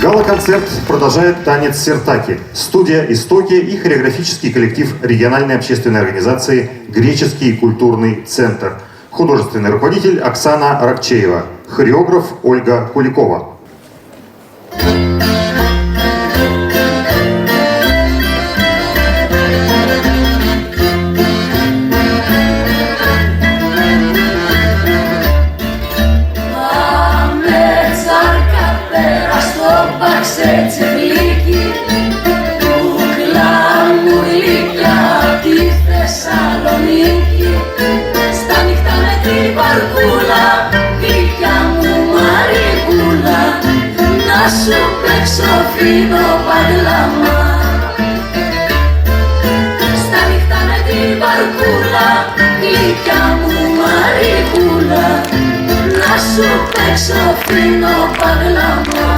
Гала-концерт продолжает танец Сертаки, студия «Истоки» и хореографический коллектив региональной общественной организации «Греческий культурный центр». Художественный руководитель Оксана Ракчеева, хореограф Ольга Куликова. Έτσι γλύκει κούκλα μου γλυκιά απ' τη Θεσσαλονίκη, στα νύχτα με την βαρκούλα, γλυκιά μου Μαρικούλα, να σου παίξω φίνο παγλάμα. Στα νύχτα με την βαρκούλα, γλυκιά μου Μαρικούλα, να σου παίξω φίνο παγλάμα.